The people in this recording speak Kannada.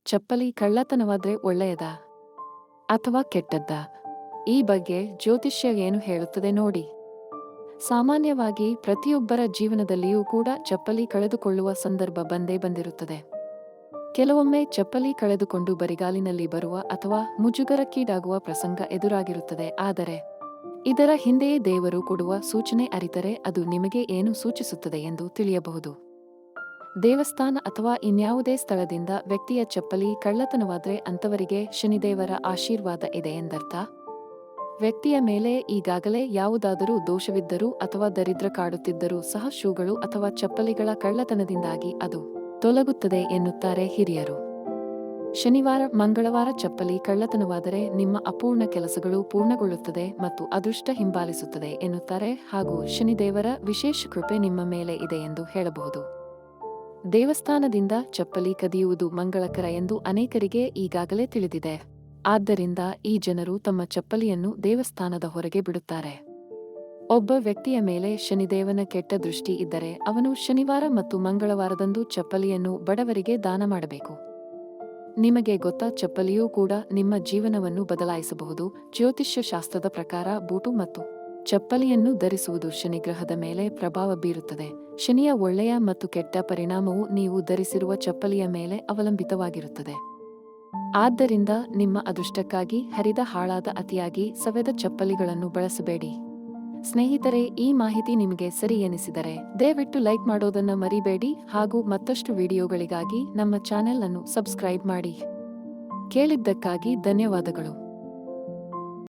ಚಪ್ಪಲಿ ಕಳ್ಳತನವಾದ್ರೆ ಒಳ್ಳೆಯದಾ ಅಥವಾ ಕೆಟ್ಟದ್ದಾ? ಈ ಬಗ್ಗೆ ಜ್ಯೋತಿಷ್ಯ ಏನು ಹೇಳುತ್ತದೆ ನೋಡಿ. ಸಾಮಾನ್ಯವಾಗಿ ಪ್ರತಿಯೊಬ್ಬರ ಜೀವನದಲ್ಲಿಯೂ ಕೂಡ ಚಪ್ಪಲಿ ಕಳೆದುಕೊಳ್ಳುವ ಸಂದರ್ಭ ಬಂದೇ ಬಂದಿರುತ್ತದೆ. ಕೆಲವೊಮ್ಮೆ ಚಪ್ಪಲಿ ಕಳೆದುಕೊಂಡು ಬರಿಗಾಲಿನಲ್ಲಿ ಬರುವ ಅಥವಾ ಮುಜುಗರಕ್ಕೀಡಾಗುವ ಪ್ರಸಂಗ ಎದುರಾಗಿರುತ್ತದೆ. ಆದರೆ ಇದರ ಹಿಂದೆಯೇ ದೇವರು ಕೊಡುವ ಸೂಚನೆ ಅರಿತರೆ ಅದು ನಿಮಗೆ ಏನು ಸೂಚಿಸುತ್ತದೆ ಎಂದು ತಿಳಿಯಬಹುದು. ದೇವಸ್ಥಾನ ಅಥವಾ ಇನ್ಯಾವುದೇ ಸ್ಥಳದಿಂದ ವ್ಯಕ್ತಿಯ ಚಪ್ಪಲಿ ಕಳ್ಳತನವಾದ್ರೆ ಅಂಥವರಿಗೆ ಶನಿದೇವರ ಆಶೀರ್ವಾದ ಇದೆ ಎಂದರ್ಥ. ವ್ಯಕ್ತಿಯ ಮೇಲೆ ಈಗಾಗಲೇ ಯಾವುದಾದರೂ ದೋಷವಿದ್ದರೂ ಅಥವಾ ದರಿದ್ರ ಕಾಡುತ್ತಿದ್ದರೂ ಸಹ ಶೂಗಳು ಅಥವಾ ಚಪ್ಪಲಿಗಳ ಕಳ್ಳತನದಿಂದಾಗಿ ಅದು ತೊಲಗುತ್ತದೆ ಎನ್ನುತ್ತಾರೆ ಹಿರಿಯರು. ಶನಿವಾರ ಮಂಗಳವಾರ ಚಪ್ಪಲಿ ಕಳ್ಳತನವಾದರೆ ನಿಮ್ಮ ಅಪೂರ್ಣ ಕೆಲಸಗಳು ಪೂರ್ಣಗೊಳ್ಳುತ್ತದೆ ಮತ್ತು ಅದೃಷ್ಟ ಹಿಂಬಾಲಿಸುತ್ತದೆ ಎನ್ನುತ್ತಾರೆ. ಹಾಗೂ ಶನಿದೇವರ ವಿಶೇಷ ಕೃಪೆ ನಿಮ್ಮ ಮೇಲೆ ಇದೆ ಎಂದು ಹೇಳಬಹುದು. ದೇವಸ್ಥಾನದಿಂದ ಚಪ್ಪಲಿ ಕದಿಯುವುದು ಮಂಗಳಕರ ಎಂದು ಅನೇಕರಿಗೆ ಈಗಾಗಲೇ ತಿಳಿದಿದೆ. ಆದ್ದರಿಂದ ಈ ಜನರು ತಮ್ಮ ಚಪ್ಪಲಿಯನ್ನು ದೇವಸ್ಥಾನದ ಹೊರಗೆ ಬಿಡುತ್ತಾರೆ. ಒಬ್ಬ ವ್ಯಕ್ತಿಯ ಮೇಲೆ ಶನಿದೇವನ ಕೆಟ್ಟ ದೃಷ್ಟಿ ಇದ್ದರೆ ಅವನು ಶನಿವಾರ ಮತ್ತು ಮಂಗಳವಾರದಂದು ಚಪ್ಪಲಿಯನ್ನು ಬಡವರಿಗೆ ದಾನ ಮಾಡಬೇಕು. ನಿಮಗೆ ಗೊತ್ತಾ, ಚಪ್ಪಲಿಯೂ ಕೂಡ ನಿಮ್ಮ ಜೀವನವನ್ನು ಬದಲಾಯಿಸಬಹುದು. ಜ್ಯೋತಿಷ್ಯ ಶಾಸ್ತ್ರದ ಪ್ರಕಾರ ಬೂಟು ಮತ್ತು ಚಪ್ಪಲಿಯನ್ನು ಧರಿಸುವುದು ಶನಿಗ್ರಹದ ಮೇಲೆ ಪ್ರಭಾವ ಬೀರುತ್ತದೆ. ಶನಿಯ ಒಳ್ಳೆಯ ಮತ್ತು ಕೆಟ್ಟ ಪರಿಣಾಮವು ನೀವು ಧರಿಸಿರುವ ಚಪ್ಪಲಿಯ ಮೇಲೆ ಅವಲಂಬಿತವಾಗಿರುತ್ತದೆ. ಆದ್ದರಿಂದ ನಿಮ್ಮ ಅದೃಷ್ಟಕ್ಕಾಗಿ ಹರಿದ ಹಾಳಾದ ಅತಿಯಾಗಿ ಸವೆದ ಚಪ್ಪಲಿಗಳನ್ನು ಬಳಸಬೇಡಿ. ಸ್ನೇಹಿತರೆ, ಈ ಮಾಹಿತಿ ನಿಮಗೆ ಸರಿ ಎನಿಸಿದರೆ ದಯವಿಟ್ಟು ಲೈಕ್ ಮಾಡೋದನ್ನ ಮರಿಬೇಡಿ. ಹಾಗೂ ಮತ್ತಷ್ಟು ವಿಡಿಯೋಗಳಿಗಾಗಿ ನಮ್ಮ ಚಾನೆಲ್ ಅನ್ನು ಸಬ್ಸ್ಕ್ರೈಬ್ ಮಾಡಿ. ಕೇಳಿದ್ದಕ್ಕಾಗಿ ಧನ್ಯವಾದಗಳು.